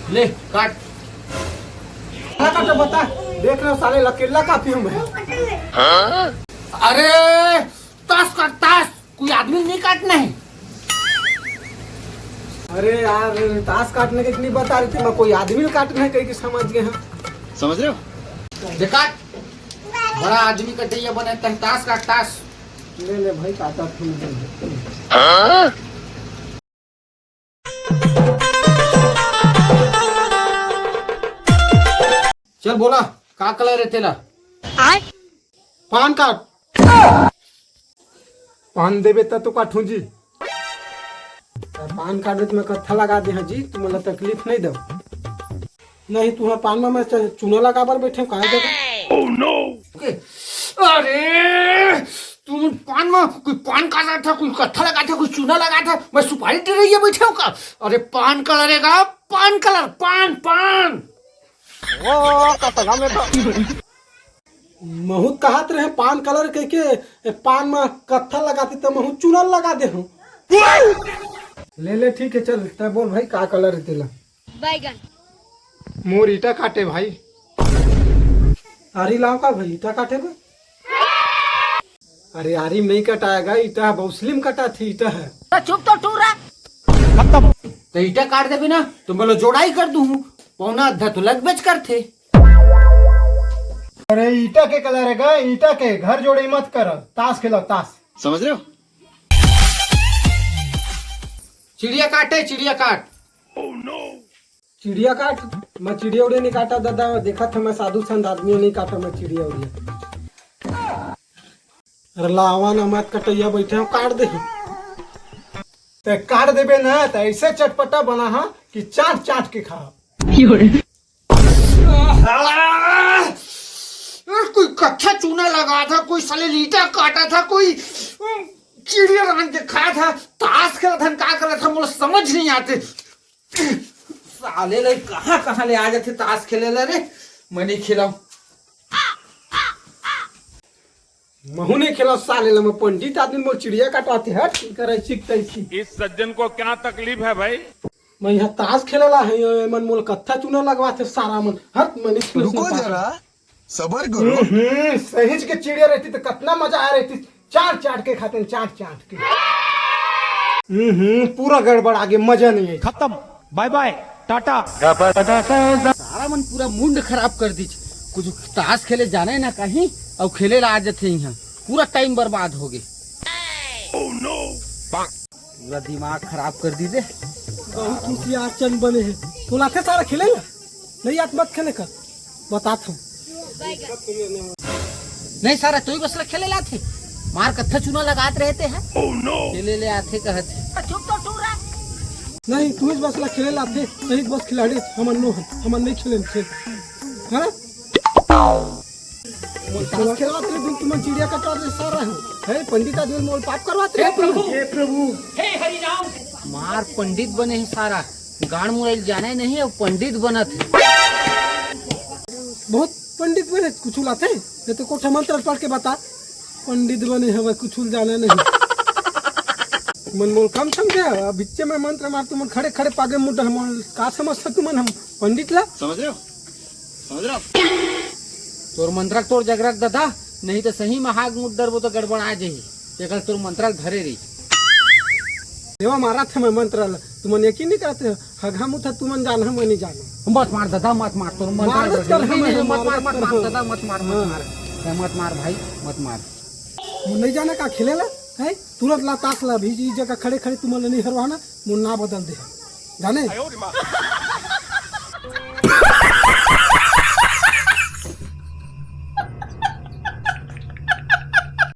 ले काट। हाँ काट बता, देख रहे हो साले लकेला काफी हूँ मैं। अरे ताश काट ताश, कोई आदमी नहीं काटना है। अरे यार ताश काटने के नहीं बता रही थी मैं, कोई आदमी काटना है कहीं की समझ गए हैं। समझ रहे हो? देख काट, बड़ा आदमी कटैया बने ताश काट ताश। ले ले भाई काटा तुम। चल बोला का कलर है तेला? पान काट। पान देवे तो काटू जी। पान काटे तो मैं कत्था लगा दे जी, तुम मतलब तकलीफ नहीं दो। नहीं तुम्हें पान में मैं चूना लगा पर बैठे कहा जगह। Oh no. अरे तुम पान में कोई पान काटा था, कोई कत्था लगा था, कोई चूना लगा था, मैं सुपारी दे रही है बैठे का। अरे पान कलर है का? पान कलर, पान पान। महूत कहत रहे पान कलर के पान में कत्था लगाती तो महूत चूना लगा दे हूँ। ले ले ठीक है चल तब बोल भाई का कलर है तेला? बैगन। मोर ईटा काटे भाई। आरी लाओ का भाई ईटा काटे में? अरे आरी में नहीं कटाएगा, ईटा बहुत स्लिम कटा थी ईटा है। चुप तो टूरा। खत्म। तो ईटा काट दे बिना तो मैं जोड़ाई कर दूं, पौना अद्धा तो लग बेच कर थे। अरे ईटा के कलर है गा, ईटा के घर जोड़े मत कर, ताश खेलो ताश। समझ रहे हो? चिड़िया काटे, चिड़िया काट। चिड़िया काट? मैं चिड़िया उड़िया नहीं काटा दादा, देखा था मैं साधु संत आदमी नहीं काटा मैं चिड़िया उड़िया। अरे लावा ना मत कटैया बैठे हो काट दे। तो काट देबे ना तो ऐसे चटपटा बना हा कि चाट चाट के खा। कोई कच्चा चूना लगा था, कोई साले लीटा काटा था, कोई चिड़िया रंग के खाया था, ताश खेला था, क्या करा था मुझे समझ नहीं आते। साले ले कहाँ कहाँ ले आ जाते ताश खेले ले रे। मैं नहीं खेला, महू नहीं खेला साले ले, मैं पंडित आदमी मोर चिड़िया काटवाते हट करे सीखते थी। इस सज्जन को क्या तकलीफ है भाई? मैं यहाँ ताश खेलेला है, मन मोल कत्था चूना लगवाते सारा मन हट मन। रुको जरा सबर करो। सही के चिड़िया रहती तो कितना मजा आ रहती, चाट चाट के खाते चाट चाट के। पूरा गड़बड़ आगे मजा नहीं है। खत्म, बाय बाय, टाटा। सारा मन पूरा मुंड खराब कर दी। कुछ ताश खेले जाने ना कहीं और खेले ला आ जाते यहाँ, पूरा टाइम बर्बाद हो गए। पूरा दिमाग खराब कर दी दे। बहुत होशियार चंद बने हैं। बुलाते सारा खेलेगा नहीं आज मत खेले कर बताता हूँ। नहीं सारा तू ही बस खेले लाते, मार कत्था चूना लगाते रहते हैं। खेले ले आते कहते। चुप तो टूरा। नहीं तुम्हें बस खेले लाते नहीं, बस खिलाड़ी हमन नो हमन नहीं खेले खेल। हाँ खेलवाते दिन तुम चिड़िया कटवा दे सारा है पंडित आदमी मोल पाप करवाते हे प्रभु हे हरि राम। मार पंडित बने हैं सारा, गाड़ मुरैल जाने नहीं और पंडित बना थे। बहुत पंडित बने कुछ लाते नहीं तो कोठा मंत्र पढ़ के बता। पंडित बने हमें कुछ जाने नहीं। मन मोल कम समझे बिच्चे में मंत्र मार तुम खड़े खड़े पागे मुद्दा हम का समझ तुम हम पंडित ला। समझ रहे हो? समझ रहे हो? तोर मंत्रक तोर जगरक दधा नहीं तो सही महाग मुद्दर वो तो गड़बड़ आ जाही। देखल तोर मंत्रक धरे रही। देवा मारा थे मैं मंत्र तुम यकीन नहीं करते हगा मुथा तुम जाना मैं नहीं जाना। मत मार दादा मत मार, तोर मंत्र मत मार मत मार दादा मत मार मत मार भाई मत मार। नहीं जाना का खेलेला है तुरंत ला ताश ला भी जगह खड़े खड़े तुम नहीं हरवाना मुन्ना बदल दे जाने।